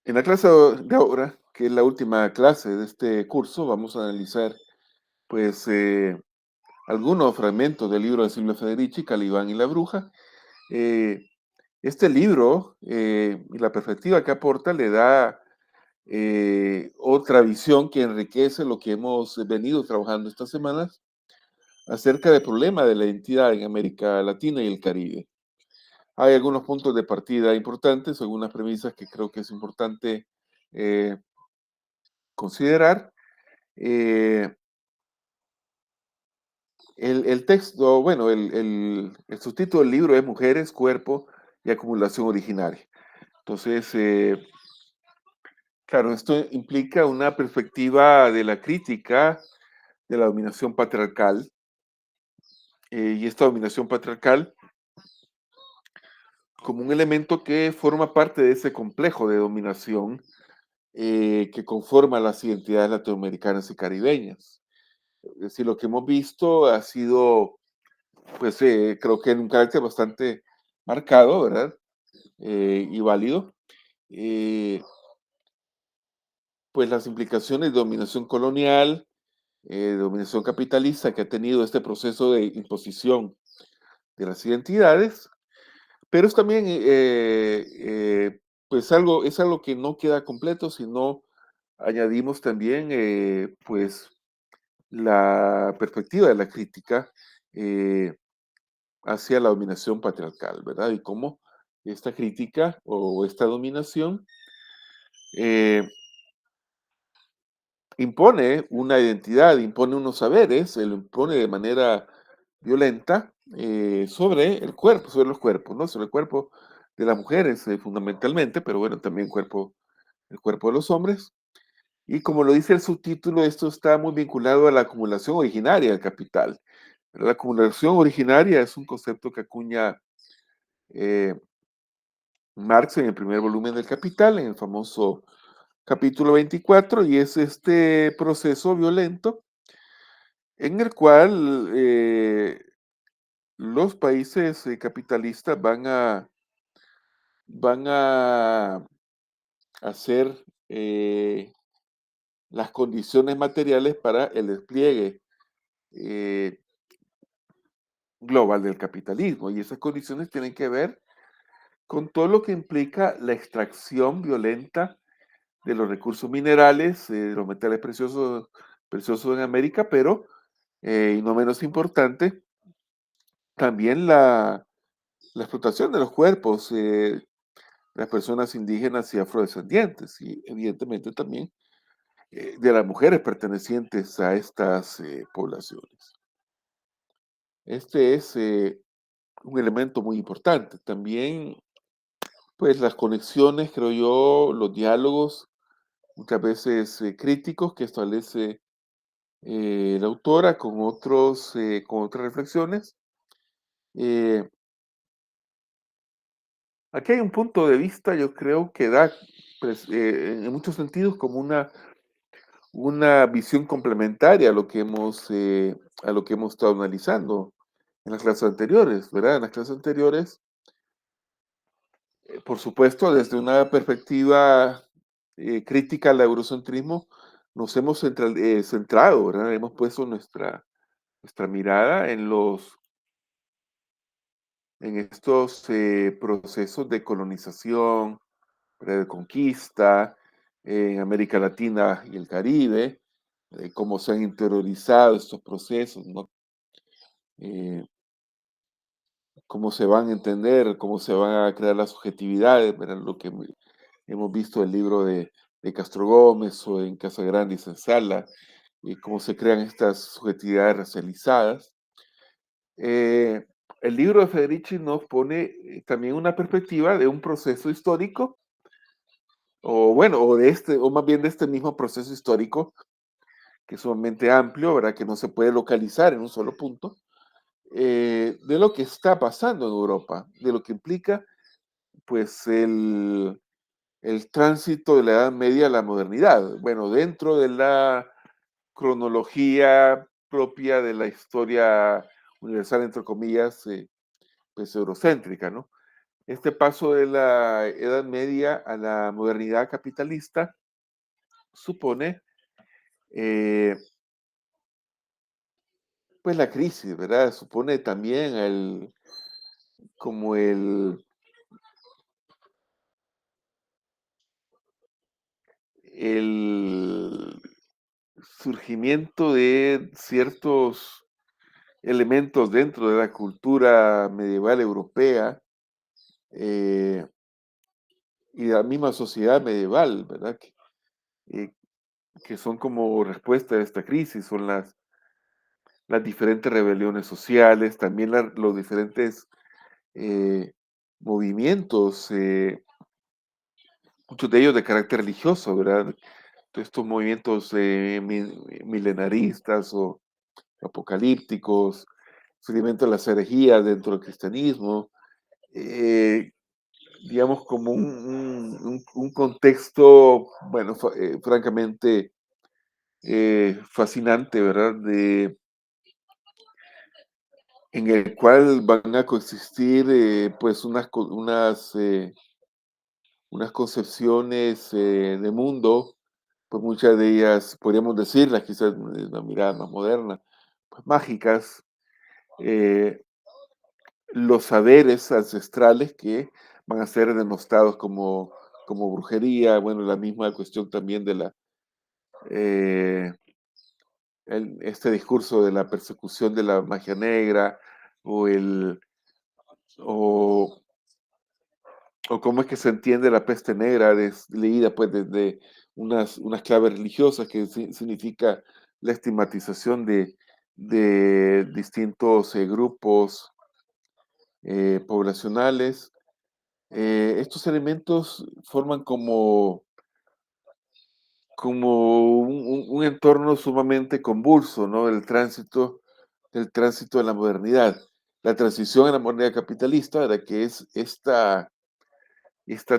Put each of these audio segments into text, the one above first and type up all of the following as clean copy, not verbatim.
En la clase de ahora, que es la última clase de este curso, vamos a analizar pues algunos fragmentos del libro de Silvia Federici, Calibán y la bruja. Eh, este libro y la perspectiva que aporta le da otra visión que enriquece lo que hemos venido trabajando estas semanas acerca del problema de la identidad en América Latina y el Caribe. Hay algunos puntos de partida importantes, algunas premisas que creo que es importante eh, considerar. Eh, el texto, bueno, el subtítulo del libro es Mujeres, Cuerpo y Acumulación Originaria. Entonces, claro, esto implica una perspectiva de la crítica de la dominación patriarcal, y esta dominación patriarcal como un elemento que forma parte de ese complejo de dominación que conforma las identidades latinoamericanas y caribeñas. Es decir, lo que hemos visto ha sido, pues creo que en un carácter bastante marcado, ¿verdad? Y válido, eh, pues las implicaciones de dominación colonial, de dominación capitalista que ha tenido este proceso de imposición de las identidades, pero es también, pues es algo que no queda completo si no añadimos también, pues, la perspectiva de la crítica eh, hacia la dominación patriarcal, ¿verdad? Y cómo esta crítica o esta dominación eh, impone una identidad, impone unos saberes, se lo impone de manera violenta sobre el cuerpo, sobre los cuerpos, ¿no? Sobre el cuerpo de las mujeres fundamentalmente, pero bueno, también el cuerpo de los hombres. Y como lo dice el subtítulo, esto está muy vinculado a la acumulación originaria del capital. La acumulación originaria es un concepto que acuña eh, Marx en el primer volumen del Capital, en el famoso capítulo 24, y es este proceso violento en el cual los países capitalistas van a hacer las condiciones materiales para el despliegue eh, global del capitalismo. Y esas condiciones tienen que ver con todo lo que implica la extracción violenta de los recursos minerales, de los metales preciosos en América, pero, y no menos importante, también la explotación de los cuerpos de las personas indígenas y afrodescendientes, y evidentemente también de las mujeres pertenecientes a estas poblaciones. Este es un elemento muy importante. También, pues las conexiones, creo yo, los diálogos, muchas veces críticos que establece la autora con otras reflexiones. Eh, Aquí hay un punto de vista, yo creo, que da, pues, en muchos sentidos, como una visión complementaria a lo que hemos estado analizando en las clases anteriores, ¿verdad? En las clases anteriores, por supuesto, desde una perspectiva crítica al eurocentrismo, nos hemos centrado, ¿verdad? Hemos puesto nuestra mirada en estos procesos de colonización, ¿verdad? De conquista en América Latina y el Caribe, cómo se han interiorizado estos procesos, ¿no? Eh, Cómo se van a entender, cómo se van a crear las subjetividades, ¿verdad? Lo que hemos visto en el libro de Castro Gómez o en Casagrande y Sensala, y cómo se crean estas subjetividades racializadas. Eh, el libro de Federici nos pone también una perspectiva de un proceso histórico, o bueno, o más bien de este mismo proceso histórico, que es sumamente amplio, ¿verdad? Que no se puede localizar en un solo punto, de lo que está pasando en Europa, de lo que implica, pues, el tránsito de la Edad Media a la modernidad. Bueno, dentro de la cronología propia de la historia universal, entre comillas, pues eurocéntrica, ¿no? Este paso de la Edad Media a la modernidad capitalista supone, eh, pues, la crisis, ¿verdad? Supone también como el surgimiento de ciertos elementos dentro de la cultura medieval europea, eh, y de la misma sociedad medieval, ¿verdad? Eh, que son como respuesta a esta crisis, son las diferentes rebeliones sociales, también los diferentes eh, movimientos, muchos de ellos de carácter religioso, ¿verdad? Todos estos movimientos milenaristas o apocalípticos, surgimiento de las herejías dentro del cristianismo, eh, digamos como un contexto, bueno, francamente fascinante, ¿verdad? En el cual van a coexistir pues unas concepciones de mundo, pues muchas de ellas podríamos decirlas, quizás de una mirada más moderna, pues mágicas, eh, los saberes ancestrales que van a ser denostados como brujería, bueno, la misma cuestión también de eh, este discurso de la persecución de la magia negra, o el, o o cómo es que se entiende la peste negra, leída pues desde unas claves religiosas, que significa la estigmatización de distintos grupos poblacionales. Estos elementos forman como un entorno sumamente convulso, ¿no? El tránsito de la modernidad. La transición a la modernidad capitalista, ¿verdad? Que es esta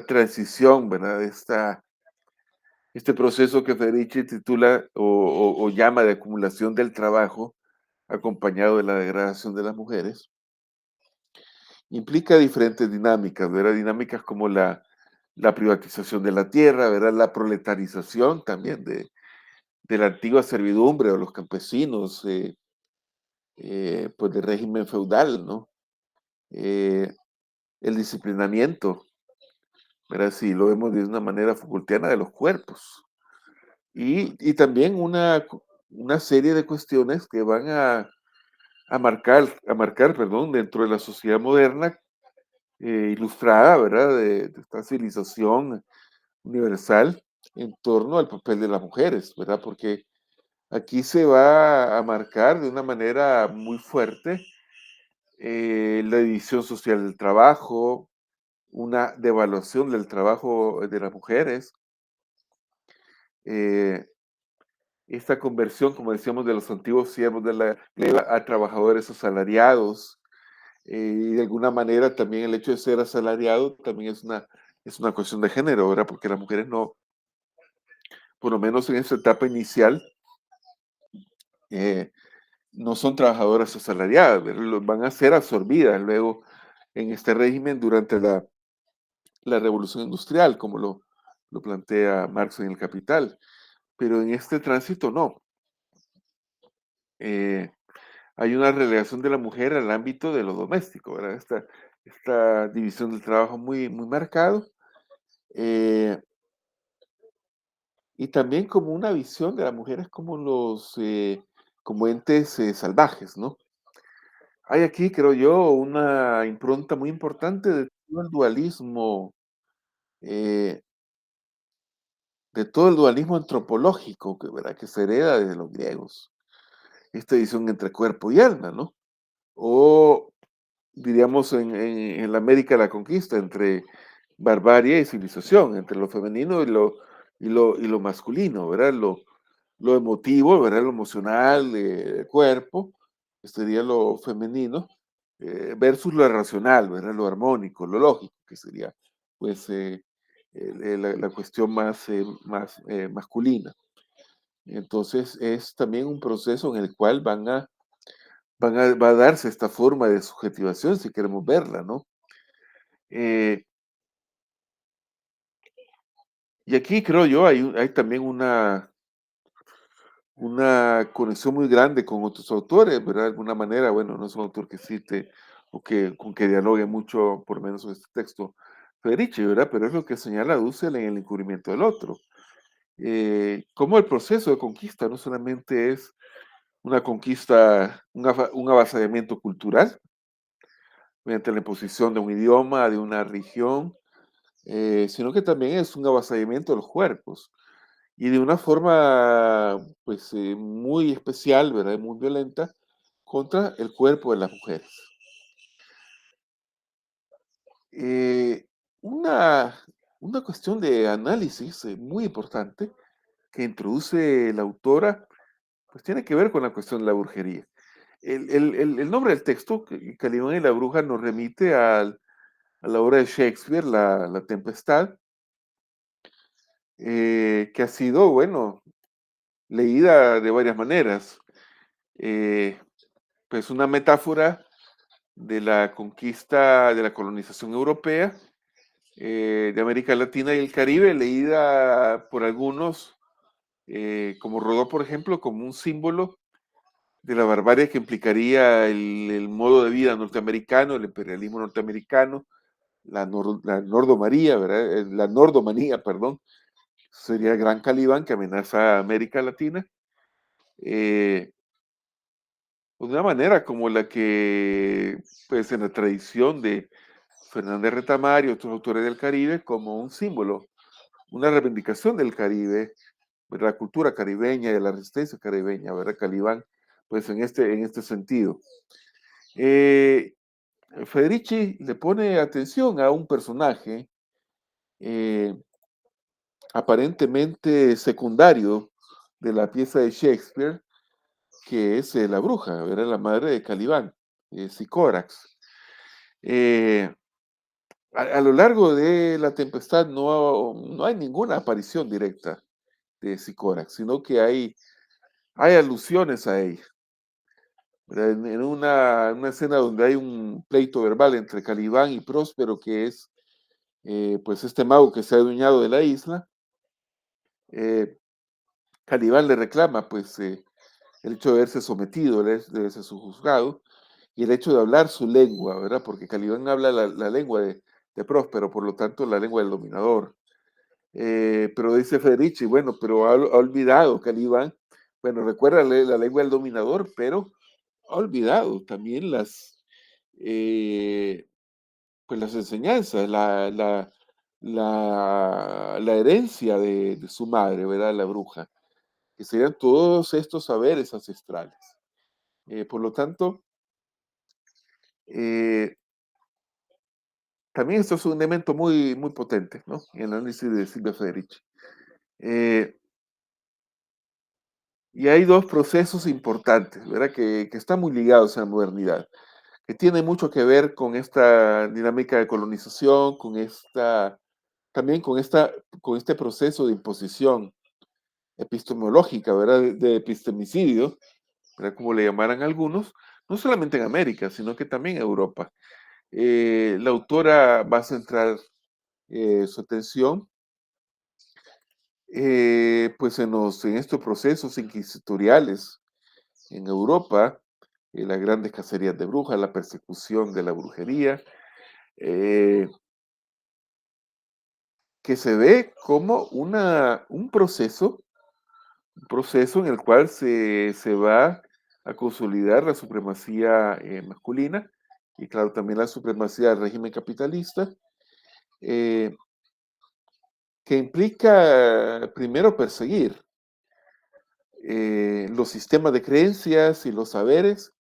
transición, ¿verdad? Este proceso que Federici titula o llama de acumulación del trabajo, acompañado de la degradación de las mujeres, implica diferentes dinámicas, ¿verdad? Dinámicas como la privatización de la tierra, ¿verdad? La proletarización también de la antigua servidumbre o los campesinos, pues del régimen feudal, ¿no? Eh, el disciplinamiento, ¿verdad? Si lo vemos de una manera Foucaultiana, de los cuerpos. Y también una serie de cuestiones que van a marcar, perdón, dentro de la sociedad moderna, ilustrada, ¿verdad? De esta civilización universal en torno al papel de las mujeres, ¿verdad? Porque aquí se va a marcar de una manera muy fuerte la división social del trabajo, una devaluación del trabajo de las mujeres, eh, esta conversión, como decíamos, de los antiguos siervos de la gleba a trabajadores asalariados, y de alguna manera también el hecho de ser asalariado también es una cuestión de género, ¿verdad? Porque las mujeres no, por lo menos en esta etapa inicial, eh, no son trabajadoras asalariadas, ¿verdad? Van a ser absorbidas luego en este régimen durante la revolución industrial, como lo plantea Marx en El Capital. Pero en este tránsito no. Eh, Hay una relegación de la mujer al ámbito de lo doméstico, ¿verdad? Esta división del trabajo muy, muy marcado, eh, y también como una visión de las mujeres como entes salvajes, ¿no? Hay aquí, creo yo, una impronta muy importante eh, de todo el dualismo antropológico ¿verdad? Que se hereda desde los griegos. Esta división entre cuerpo y alma, ¿no? O diríamos en la América de la Conquista, entre barbarie y civilización, entre lo femenino y lo masculino, ¿verdad? Lo emotivo, ¿verdad? Lo emocional, el cuerpo, que sería lo femenino, versus lo racional, ¿verdad? Lo armónico, lo lógico, que sería, pues, la cuestión más masculina. Entonces, es también un proceso en el cual va a darse esta forma de subjetivación, si queremos verla, ¿no? Eh, y aquí creo yo hay también una conexión muy grande con otros autores, ¿verdad? De alguna manera, bueno, no es un autor que cite o que con que dialogue mucho, por lo menos en este texto, Federici, ¿verdad? Pero es lo que señala Dussel en el encubrimiento del otro. Cómo el proceso de conquista no solamente es una conquista, un avasallamiento cultural, mediante la imposición de un idioma, de una región, sino que también es un avasallamiento de los cuerpos y de una forma, pues, muy especial, ¿verdad? Y muy violenta contra el cuerpo de las mujeres. Eh, una, una cuestión de análisis muy importante que introduce la autora, pues tiene que ver con la cuestión de la brujería. El nombre del texto, Calimán y la bruja, nos remite a la obra de Shakespeare, La Tempestad, que ha sido, bueno, leída de varias maneras. Eh, pues una metáfora de la conquista, de la colonización europea, de América Latina y el Caribe, leída por algunos, como Rodó, por ejemplo, como un símbolo de la barbarie que implicaría el modo de vida norteamericano, el imperialismo norteamericano, la nordomaría, ¿verdad? La nordomanía, perdón, sería el gran Calibán que amenaza a América Latina, de una manera como la que, pues en la tradición de Fernández Retamar y otros autores del Caribe, como un símbolo, una reivindicación del Caribe, de la cultura caribeña y de la resistencia caribeña, ¿verdad? Calibán, pues en este sentido. Eh, Federici le pone atención a un personaje eh, aparentemente secundario de la pieza de Shakespeare, que es la bruja, ¿verdad? La madre de Calibán, Sicórax. Eh, a lo largo de la tempestad no hay ninguna aparición directa de Sicórax, sino que hay alusiones a ella. ¿Verdad? En una escena donde hay un pleito verbal entre Calibán y Próspero, que es pues este mago que se ha adueñado de la isla, eh, Calibán le reclama pues el hecho de haberse sometido, de haberse sujuzgado, y el hecho de hablar su lengua, ¿verdad? Porque Calibán habla la lengua de Próspero, por lo tanto la lengua del dominador. Pero dice Federici, bueno, pero ha olvidado Calibán, bueno, recuerda la lengua del dominador, pero ha olvidado también eh, pues las enseñanzas, la herencia de su madre, ¿verdad? La bruja, que serían todos estos saberes ancestrales. Por lo tanto, eh, también esto es un elemento muy, muy potente, ¿no? En el análisis de Silvia Federici. Eh, y hay dos procesos importantes, ¿verdad? Que están muy ligados a la modernidad, que tiene mucho que ver con esta dinámica de colonización, también con este proceso de imposición epistemológica, ¿verdad? De epistemicidio, ¿verdad? Como le llamaran algunos, no solamente en América, sino que también en Europa. La autora va a centrar su atención pues en estos procesos inquisitoriales en Europa, las grandes cacerías de brujas, la persecución de la brujería, eh, que se ve como un proceso en el cual se va a consolidar la supremacía masculina y claro, también la supremacía del régimen capitalista, eh, que implica primero perseguir los sistemas de creencias y los saberes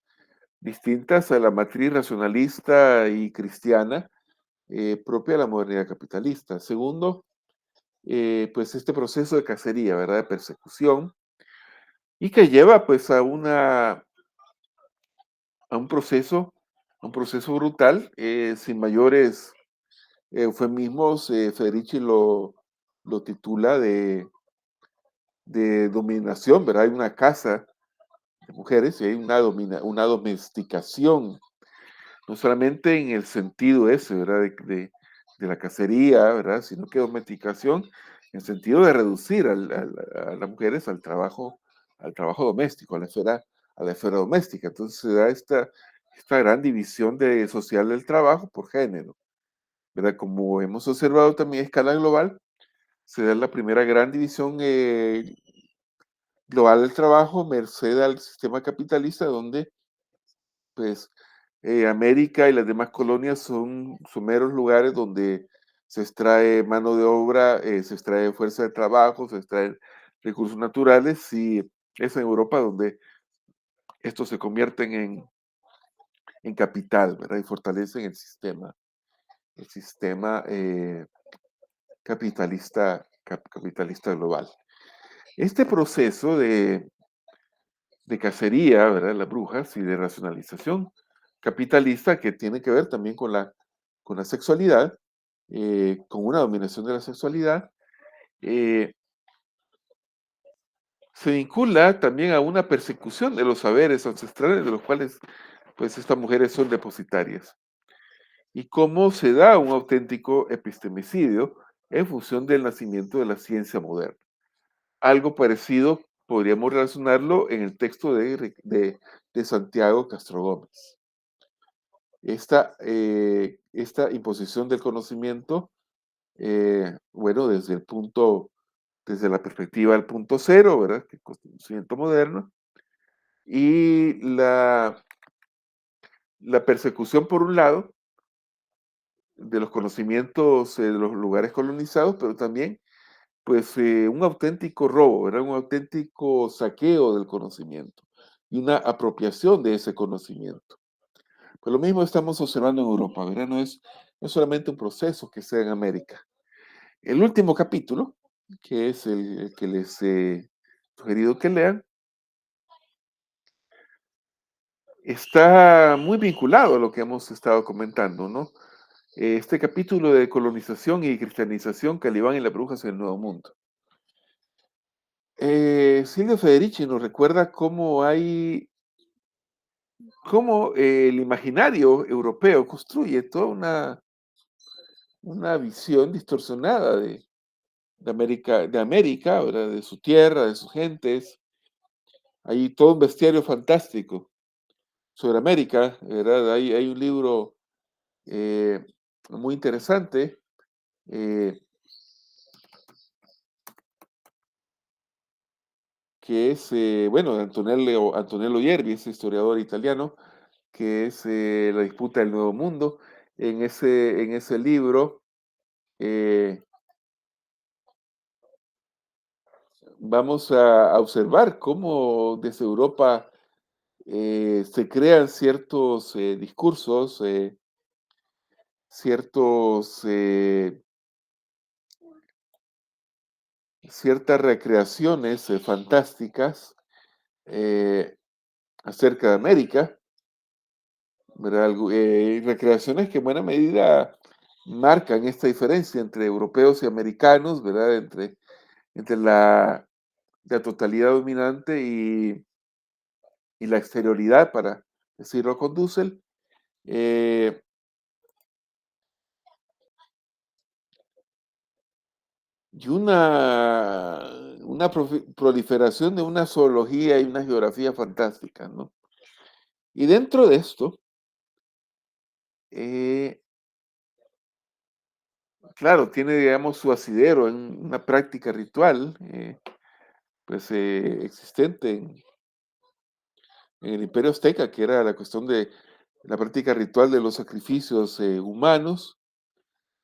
distintas a la matriz racionalista y cristiana propia de la modernidad capitalista. Segundo, pues este proceso de cacería, ¿verdad? De persecución y que lleva pues a un proceso, a un proceso brutal, sin mayores eufemismos. Federici lo titula de dominación, ¿verdad? Hay una casa de mujeres y hay una domesticación, no solamente en el sentido ese, ¿verdad? de la cacería, ¿verdad? Sino que domesticación en sentido de reducir a las mujeres al trabajo doméstico, a la esfera doméstica. Entonces se da esta gran división social del trabajo por género, ¿verdad? Como hemos observado también a escala global, se da la primera gran división global del trabajo, merced al sistema capitalista, donde pues América y las demás colonias son meros lugares donde se extrae mano de obra, se extrae fuerza de trabajo, se extraen recursos naturales, y es en Europa donde estos se convierten en capital, ¿verdad? Y fortalecen el sistema capitalista global. Este proceso de cacería, ¿verdad? Las brujas y de racionalización capitalista que tiene que ver también con la sexualidad, con una dominación de la sexualidad, eh, se vincula también a una persecución de los saberes ancestrales de los cuales pues estas mujeres son depositarias, y cómo se da un auténtico epistemicidio en función del nacimiento de la ciencia moderna. Algo parecido podríamos relacionarlo en el texto de Santiago Castro Gómez. Esta imposición del conocimiento, bueno, desde la perspectiva del punto cero, ¿verdad? Que es el conocimiento moderno, y la persecución, por un lado, de los conocimientos de los lugares colonizados, pero también, pues, un auténtico robo, ¿verdad? Un auténtico saqueo del conocimiento y una apropiación de ese conocimiento. Pues lo mismo estamos observando en Europa, ¿verdad? No es solamente un proceso que sea en América. El último capítulo, que es el que les he sugerido que lean, está muy vinculado a lo que hemos estado comentando, ¿no? Este capítulo de colonización y cristianización, Calibán y las brujas en el Nuevo Mundo. Silvio Federici nos recuerda cómo el imaginario europeo construye toda una visión distorsionada de América, ¿verdad? De su tierra, de sus gentes. Hay todo un bestiario fantástico sobre América, ¿verdad? Hay un libro eh, muy interesante, eh, que es, bueno, de Antonello Yerbi, ese historiador italiano, que es La disputa del Nuevo Mundo. En ese libro eh, vamos a observar cómo desde Europa se crean ciertos discursos, ciertos, ciertas recreaciones fantásticas eh, acerca de América, ¿verdad? Recreaciones que en buena medida marcan esta diferencia entre europeos y americanos, ¿verdad? Entre la totalidad dominante y la exterioridad, para decirlo con Dussel. eh, y una proliferación de una zoología y una geografía fantástica, ¿no? Y dentro de esto, eh, claro, tiene, digamos, su asidero en una práctica ritual, pues existente en el Imperio Azteca, que era la cuestión de la práctica ritual de los sacrificios humanos,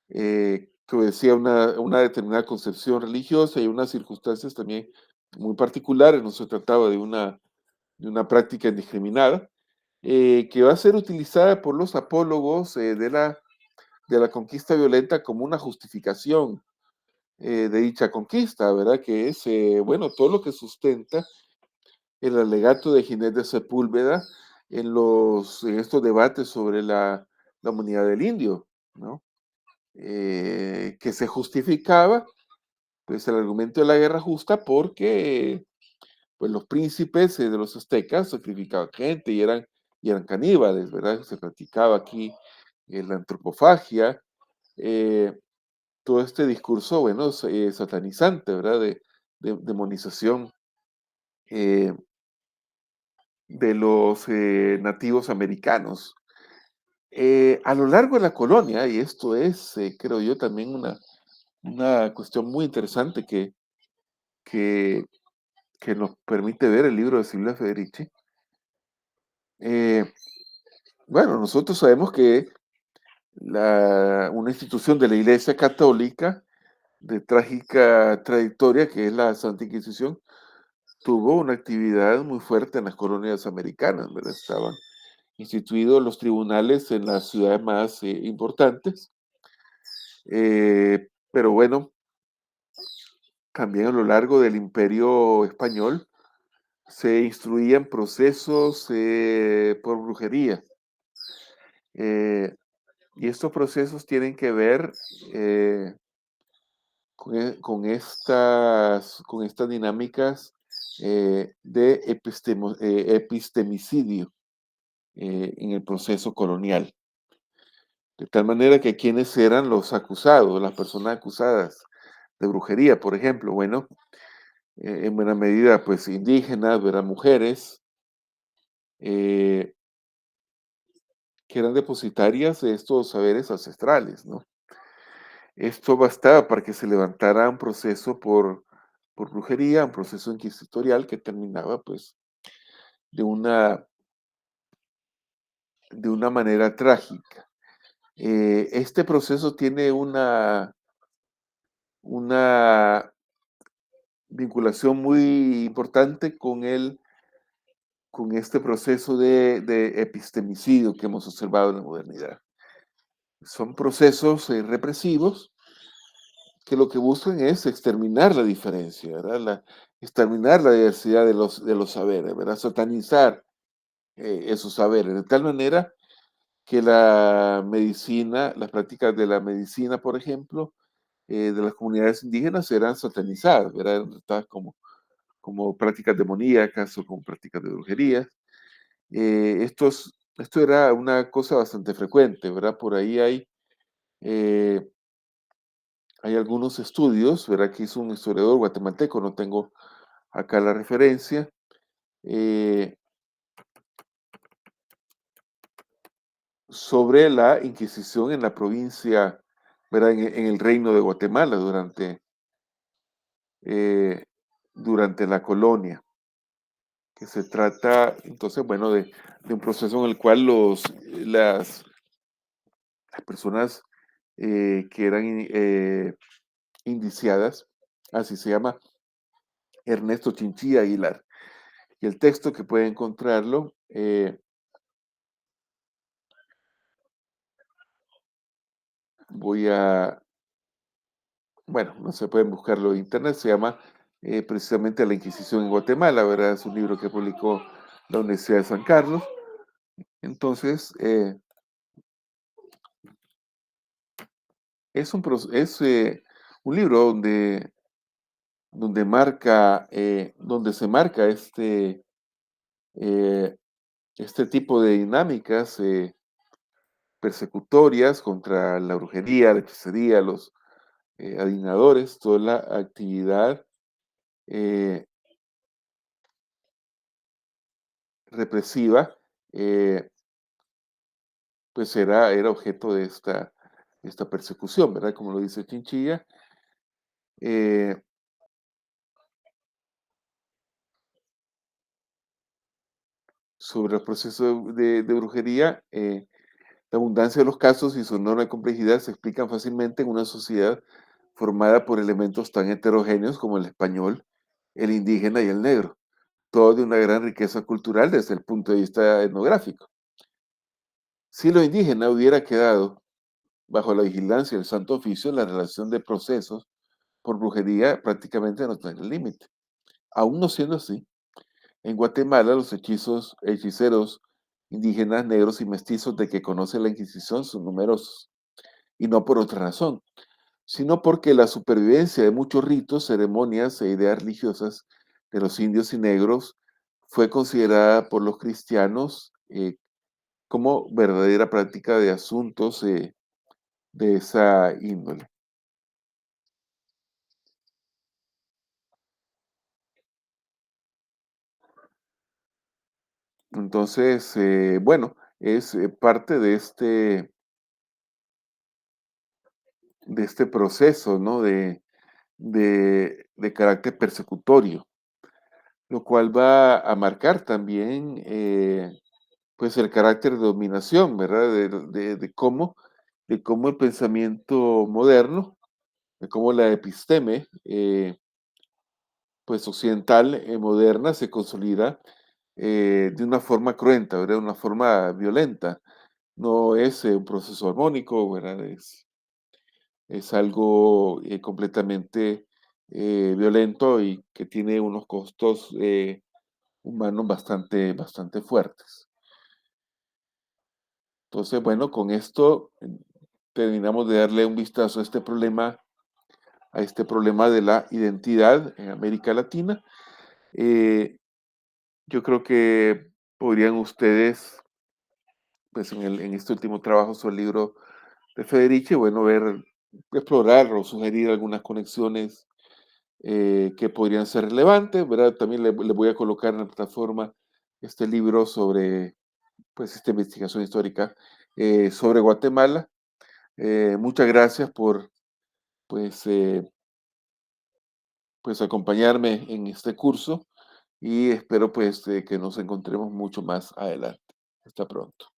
que obedecía una determinada concepción religiosa y unas circunstancias también muy particulares. No se trataba de una práctica indiscriminada, que va a ser utilizada por los apólogos de la conquista violenta como una justificación de dicha conquista, ¿verdad? Que es, bueno, todo lo que sustenta el alegato de Ginés de Sepúlveda en estos debates sobre la humanidad del indio, ¿no? Que se justificaba, pues, el argumento de la guerra justa porque, pues, los príncipes de los aztecas sacrificaban gente y eran caníbales, ¿verdad? Se practicaba aquí la antropofagia, eh, todo este discurso, bueno, satanizante, ¿verdad? De demonización eh, de los nativos americanos. A lo largo de la colonia, y esto es, creo yo, también una cuestión muy interesante que, que nos permite ver el libro de Silvia Federici. eh, bueno, nosotros sabemos que una institución de la Iglesia Católica de trágica trayectoria, que es la Santa Inquisición, tuvo una actividad muy fuerte en las colonias americanas, ¿verdad? Estaban instituidos los tribunales en las ciudades más importantes, pero bueno, también a lo largo del Imperio Español se instruían procesos por brujería. eh, y estos procesos tienen que ver con estas dinámicas de epistemicidio en el proceso colonial. De tal manera que quienes eran los acusados, las personas acusadas de brujería, por ejemplo, bueno, en buena medida, pues indígenas, eran mujeres, eh, que eran depositarias de estos saberes ancestrales, ¿no? Esto bastaba para que se levantara un proceso por brujería, un proceso inquisitorial que terminaba, pues, de una, de una manera trágica. Este proceso tiene una vinculación muy importante con este proceso de epistemicidio que hemos observado en la modernidad. Son procesos represivos que lo que buscan es exterminar la diferencia, ¿verdad? Exterminar la diversidad de los saberes, ¿verdad? Satanizar esos saberes, de tal manera que la medicina, las prácticas de la medicina, por ejemplo, de las comunidades indígenas eran satanizadas, ¿verdad? Eran tratadas como prácticas demoníacas o como prácticas de brujería. Esto era una cosa bastante frecuente, ¿verdad? Por ahí eh, hay algunos estudios, ¿verdad? Que hizo un historiador guatemalteco, no tengo acá la referencia, eh, sobre la Inquisición en la provincia, ¿verdad? En el reino de Guatemala eh, durante la colonia, que se trata, entonces, bueno, de un proceso en el cual las personas que eran indiciadas, así se llama, Ernesto Chinchilla Aguilar. Y el texto que puede encontrarlo, voy a, bueno, no se pueden buscarlo en internet, se llama precisamente La Inquisición en Guatemala, ¿verdad? Es un libro que publicó la Universidad de San Carlos. Entonces, es un libro donde se marca eh, este tipo de dinámicas persecutorias contra la brujería, la hechicería, los adivinadores, toda la actividad eh, represiva, eh, pues era objeto de esta persecución, ¿verdad? Como lo dice Chinchilla. eh, sobre los procesos de brujería, la abundancia de los casos y su enorme complejidad se explican fácilmente en una sociedad formada por elementos tan heterogéneos como el español, el indígena y el negro, todo de una gran riqueza cultural desde el punto de vista etnográfico. Si lo indígena hubiera quedado bajo la vigilancia del Santo Oficio, la relación de procesos por brujería prácticamente no tiene límite. Aún no siendo así, en Guatemala los hechiceros indígenas, negros y mestizos de que conoce la Inquisición son numerosos, y no por otra razón, sino porque la supervivencia de muchos ritos, ceremonias e ideas religiosas de los indios y negros fue considerada por los cristianos como verdadera práctica de asuntos de esa índole. Entonces, bueno, es parte de este proceso, ¿no? De carácter persecutorio, lo cual va a marcar también, pues, el carácter de dominación, ¿verdad? De cómo el pensamiento moderno, de cómo la episteme, pues, occidental, moderna, se consolida, de una forma cruenta, ¿verdad? De una forma violenta. No es, un proceso armónico, ¿verdad? Es algo, completamente, violento y que tiene unos costos, humanos bastante fuertes. Entonces, bueno, con esto, terminamos de darle un vistazo a este problema de la identidad en América Latina. Eh, yo creo que podrían ustedes, pues, en este último trabajo sobre el libro de Federici, bueno, explorar o sugerir algunas conexiones, que podrían ser relevantes, ¿verdad? También le voy a colocar en la plataforma este libro sobre, pues, esta investigación histórica, sobre Guatemala. Muchas gracias por, pues, pues, acompañarme en este curso y espero, pues, que nos encontremos mucho más adelante. Hasta pronto.